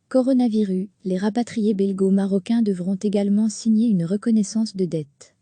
Coronavirus, les rapatriés belgo-marocains devront également signer une reconnaissance de dette.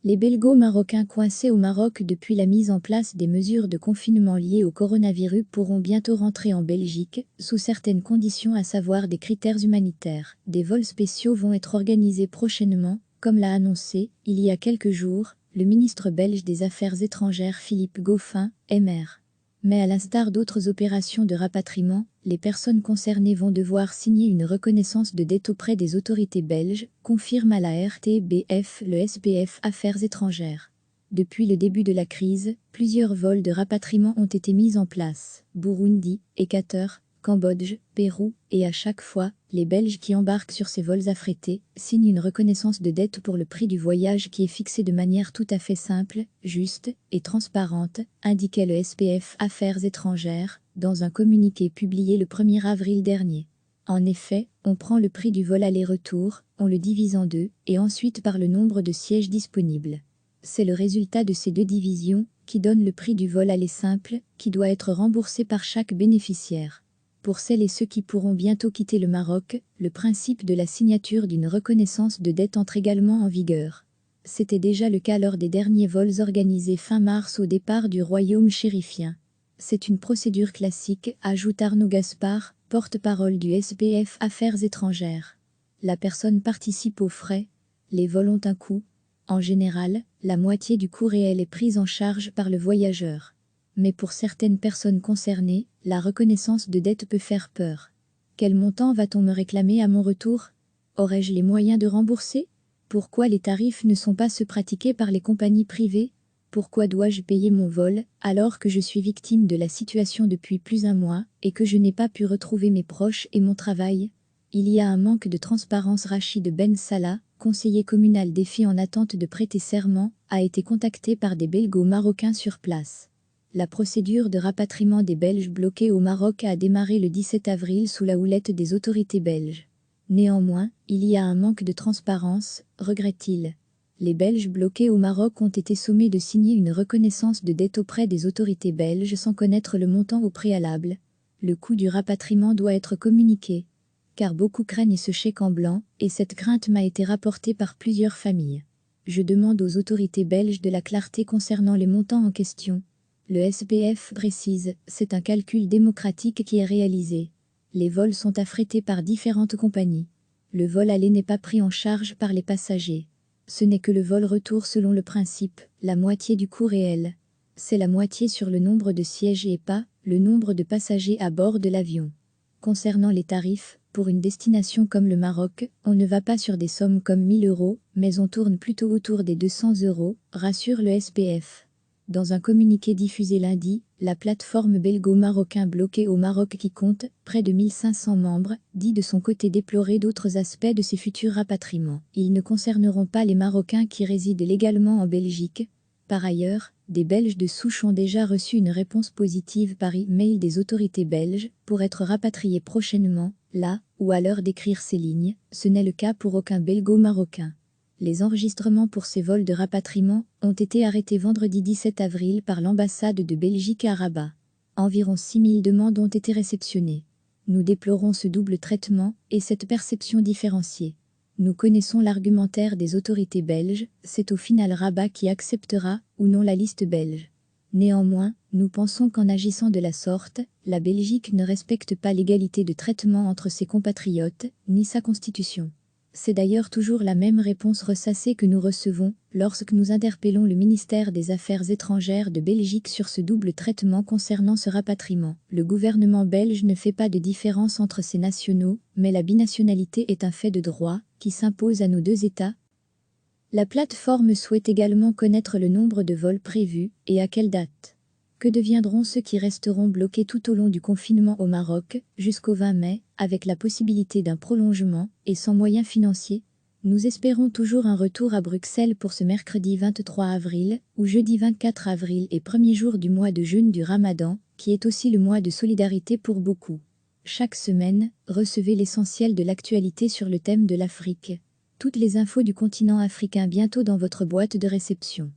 Les belgo-marocains coincés au Maroc depuis la mise en place des mesures de confinement liées au coronavirus pourront bientôt rentrer en Belgique, sous certaines conditions, à savoir des critères humanitaires. Des vols spéciaux vont être organisés prochainement, comme l'a annoncé, il y a quelques jours, le ministre belge des Affaires étrangères Philippe Goffin, MR. Mais à l'instar d'autres opérations de rapatriement, les personnes concernées vont devoir signer une reconnaissance de dette auprès des autorités belges, confirme à la RTBF le SPF Affaires étrangères. Depuis le début de la crise, plusieurs vols de rapatriement ont été mis en place, Burundi, Équateur, Cambodge, Pérou, et à chaque fois, les Belges qui embarquent sur ces vols affrétés signent une reconnaissance de dette pour le prix du voyage qui est fixé de manière tout à fait simple, juste et transparente, indiquait le SPF Affaires étrangères, dans un communiqué publié le 1er avril dernier. En effet, on prend le prix du vol aller-retour, on le divise en deux, et ensuite par le nombre de sièges disponibles. C'est le résultat de ces deux divisions qui donne le prix du vol aller simple, qui doit être remboursé par chaque bénéficiaire. Pour celles et ceux qui pourront bientôt quitter le Maroc, le principe de la signature d'une reconnaissance de dette entre également en vigueur. C'était déjà le cas lors des derniers vols organisés fin mars au départ du royaume chérifien. C'est une procédure classique, ajoute Arnaud Gaspard, porte-parole du SPF Affaires étrangères. La personne participe aux frais. Les vols ont un coût. En général, la moitié du coût réel est prise en charge par le voyageur. Mais pour certaines personnes concernées, la reconnaissance de dette peut faire peur. Quel montant va-t-on me réclamer à mon retour? Aurais-je les moyens de rembourser? Pourquoi les tarifs ne sont pas ceux pratiqués par les compagnies privées? Pourquoi dois-je payer mon vol, alors que je suis victime de la situation depuis plus d'un mois, et que je n'ai pas pu retrouver mes proches et mon travail? Il y a un manque de transparence. Rachid Ben Salah, conseiller communal des en attente de prêter serment, a été contacté par des belgo-marocains sur place. La procédure de rapatriement des Belges bloqués au Maroc a démarré le 17 avril sous la houlette des autorités belges. Néanmoins, il y a un manque de transparence, regrette-t-il. Les Belges bloqués au Maroc ont été sommés de signer une reconnaissance de dette auprès des autorités belges sans connaître le montant au préalable. Le coût du rapatriement doit être communiqué. Car beaucoup craignent ce chèque en blanc, et cette crainte m'a été rapportée par plusieurs familles. Je demande aux autorités belges de la clarté concernant les montants en question. Le SPF précise, c'est un calcul démocratique qui est réalisé. Les vols sont affrétés par différentes compagnies. Le vol aller n'est pas pris en charge par les passagers. Ce n'est que le vol retour selon le principe, la moitié du coût réel. C'est la moitié sur le nombre de sièges et pas le nombre de passagers à bord de l'avion. Concernant les tarifs, pour une destination comme le Maroc, on ne va pas sur des sommes comme 1 000 €, mais on tourne plutôt autour des 200 €, rassure le SPF. Dans un communiqué diffusé lundi, la plateforme belgo-marocain bloquée au Maroc qui compte près de 1500 membres, dit de son côté déplorer d'autres aspects de ces futurs rapatriements. Ils ne concerneront pas les Marocains qui résident légalement en Belgique. Par ailleurs, des Belges de souche ont déjà reçu une réponse positive par e-mail des autorités belges pour être rapatriés prochainement, là ou à l'heure d'écrire ces lignes. Ce n'est le cas pour aucun belgo-marocain. Les enregistrements pour ces vols de rapatriement ont été arrêtés vendredi 17 avril par l'ambassade de Belgique à Rabat. Environ 6000 demandes ont été réceptionnées. Nous déplorons ce double traitement et cette perception différenciée. Nous connaissons l'argumentaire des autorités belges, c'est au final Rabat qui acceptera ou non la liste belge. Néanmoins, nous pensons qu'en agissant de la sorte, la Belgique ne respecte pas l'égalité de traitement entre ses compatriotes, ni sa constitution. C'est d'ailleurs toujours la même réponse ressassée que nous recevons lorsque nous interpellons le ministère des Affaires étrangères de Belgique sur ce double traitement concernant ce rapatriement. Le gouvernement belge ne fait pas de différence entre ces nationaux, mais la binationalité est un fait de droit qui s'impose à nos deux États. La plateforme souhaite également connaître le nombre de vols prévus et à quelle date. Que deviendront ceux qui resteront bloqués tout au long du confinement au Maroc, jusqu'au 20 mai, avec la possibilité d'un prolongement, et sans moyens financiers? Nous espérons toujours un retour à Bruxelles pour ce mercredi 23 avril, ou jeudi 24 avril et premier jour du mois de jeûne du Ramadan, qui est aussi le mois de solidarité pour beaucoup. Chaque semaine, recevez l'essentiel de l'actualité sur le thème de l'Afrique. Toutes les infos du continent africain bientôt dans votre boîte de réception.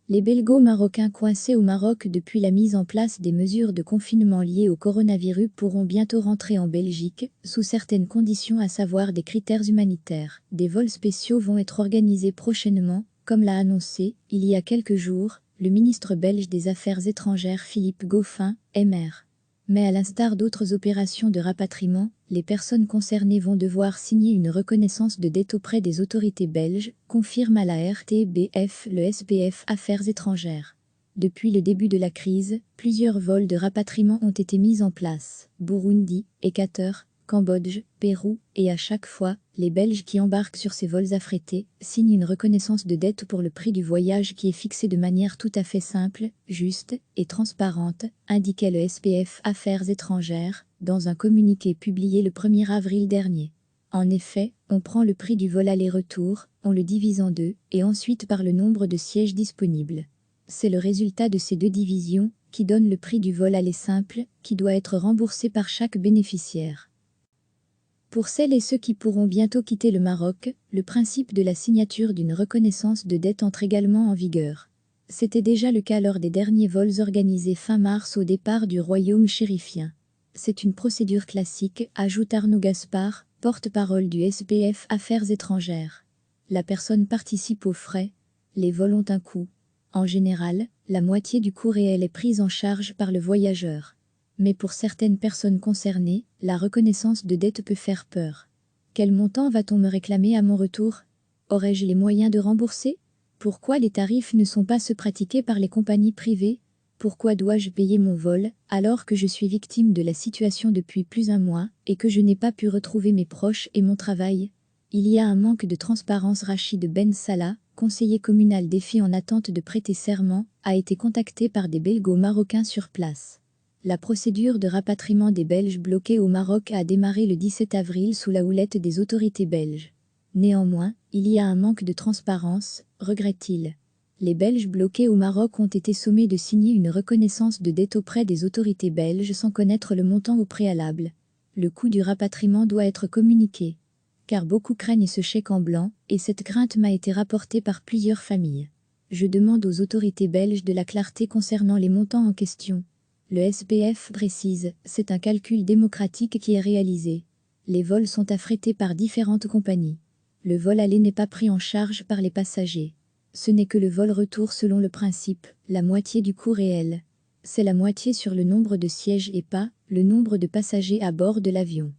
Les Belgo-Marocains coincés au Maroc depuis la mise en place des mesures de confinement liées au coronavirus pourront bientôt rentrer en Belgique, sous certaines conditions, à savoir des critères humanitaires. Des vols spéciaux vont être organisés prochainement, comme l'a annoncé, il y a quelques jours, le ministre belge des Affaires étrangères Philippe Goffin, MR. Mais à l'instar d'autres opérations de rapatriement, les personnes concernées vont devoir signer une reconnaissance de dette auprès des autorités belges, confirme à la RTBF le SPF Affaires étrangères. Depuis le début de la crise, plusieurs vols de rapatriement ont été mis en place, Burundi, Équateur, Cambodge, Pérou, et à chaque fois, les Belges qui embarquent sur ces vols affrétés signent une reconnaissance de dette pour le prix du voyage qui est fixé de manière tout à fait simple, juste et transparente, indiquait le SPF Affaires étrangères, dans un communiqué publié le 1er avril dernier. En effet, on prend le prix du vol aller-retour, on le divise en deux, et ensuite par le nombre de sièges disponibles. C'est le résultat de ces deux divisions qui donne le prix du vol aller simple, qui doit être remboursé par chaque bénéficiaire. Pour celles et ceux qui pourront bientôt quitter le Maroc, le principe de la signature d'une reconnaissance de dette entre également en vigueur. C'était déjà le cas lors des derniers vols organisés fin mars au départ du royaume chérifien. C'est une procédure classique, ajoute Arnaud Gaspard, porte-parole du SPF Affaires étrangères. La personne participe aux frais, les vols ont un coût. En général, la moitié du coût réel est prise en charge par le voyageur. Mais pour certaines personnes concernées, la reconnaissance de dette peut faire peur. Quel montant va-t-on me réclamer à mon retour? Aurais-je les moyens de rembourser? Pourquoi les tarifs ne sont pas ceux pratiqués par les compagnies privées? Pourquoi dois-je payer mon vol, alors que je suis victime de la situation depuis plus d'un mois, et que je n'ai pas pu retrouver mes proches et mon travail? Il y a un manque de transparence. Rachid Ben Salah, conseiller communal des filles en attente de prêter serment, a été contacté par des Belgo-Marocains sur place. La procédure de rapatriement des Belges bloqués au Maroc a démarré le 17 avril sous la houlette des autorités belges. Néanmoins, il y a un manque de transparence, regrette-t-il. Les Belges bloqués au Maroc ont été sommés de signer une reconnaissance de dette auprès des autorités belges sans connaître le montant au préalable. Le coût du rapatriement doit être communiqué. Car beaucoup craignent ce chèque en blanc, et cette crainte m'a été rapportée par plusieurs familles. Je demande aux autorités belges de la clarté concernant les montants en question. Le SPF précise, c'est un calcul démocratique qui est réalisé. Les vols sont affrétés par différentes compagnies. Le vol aller n'est pas pris en charge par les passagers. Ce n'est que le vol retour selon le principe, la moitié du coût réel. C'est la moitié sur le nombre de sièges et pas le nombre de passagers à bord de l'avion.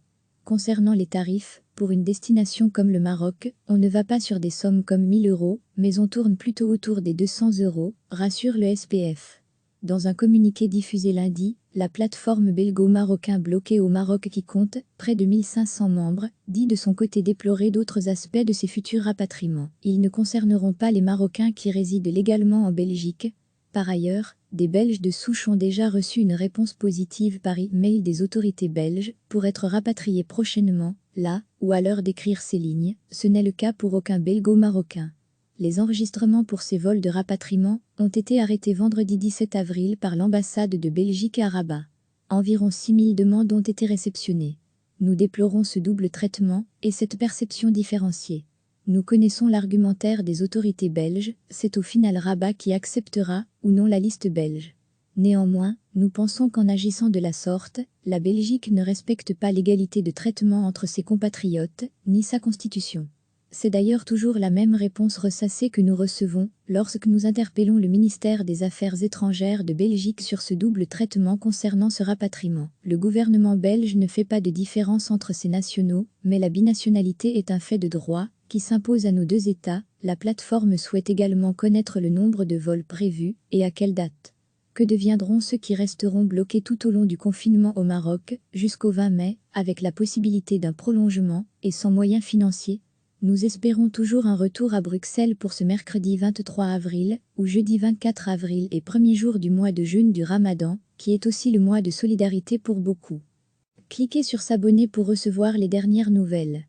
Concernant les tarifs, pour une destination comme le Maroc, on ne va pas sur des sommes comme 1000 €, mais on tourne plutôt autour des 200 €, rassure le SPF. Dans un communiqué diffusé lundi, la plateforme belgo-marocain bloquée au Maroc qui compte près de 1500 membres, dit de son côté déplorer d'autres aspects de ces futurs rapatriements. Ils ne concerneront pas les Marocains qui résident légalement en Belgique. Par ailleurs, des Belges de souche ont déjà reçu une réponse positive par e-mail des autorités belges pour être rapatriés prochainement, là, ou à l'heure d'écrire ces lignes, ce n'est le cas pour aucun belgo-marocain. Les enregistrements pour ces vols de rapatriement ont été arrêtés vendredi 17 avril par l'ambassade de Belgique à Rabat. Environ 6000 demandes ont été réceptionnées. Nous déplorons ce double traitement et cette perception différenciée. Nous connaissons l'argumentaire des autorités belges, c'est au final Rabat qui acceptera ou non la liste belge. Néanmoins, nous pensons qu'en agissant de la sorte, la Belgique ne respecte pas l'égalité de traitement entre ses compatriotes, ni sa constitution. C'est d'ailleurs toujours la même réponse ressassée que nous recevons lorsque nous interpellons le ministère des Affaires étrangères de Belgique sur ce double traitement concernant ce rapatriement. Le gouvernement belge ne fait pas de différence entre ces nationaux, mais la binationalité est un fait de droit qui s'impose à nos deux États. La plateforme souhaite également connaître le nombre de vols prévus et à quelle date. Que deviendront ceux qui resteront bloqués tout au long du confinement au Maroc, jusqu'au 20 mai, avec la possibilité d'un prolongement et sans moyens financiers? Nous espérons toujours un retour à Bruxelles pour ce mercredi 23 avril, ou jeudi 24 avril et premier jour du mois de jeûne du Ramadan, qui est aussi le mois de solidarité pour beaucoup. Cliquez sur s'abonner pour recevoir les dernières nouvelles.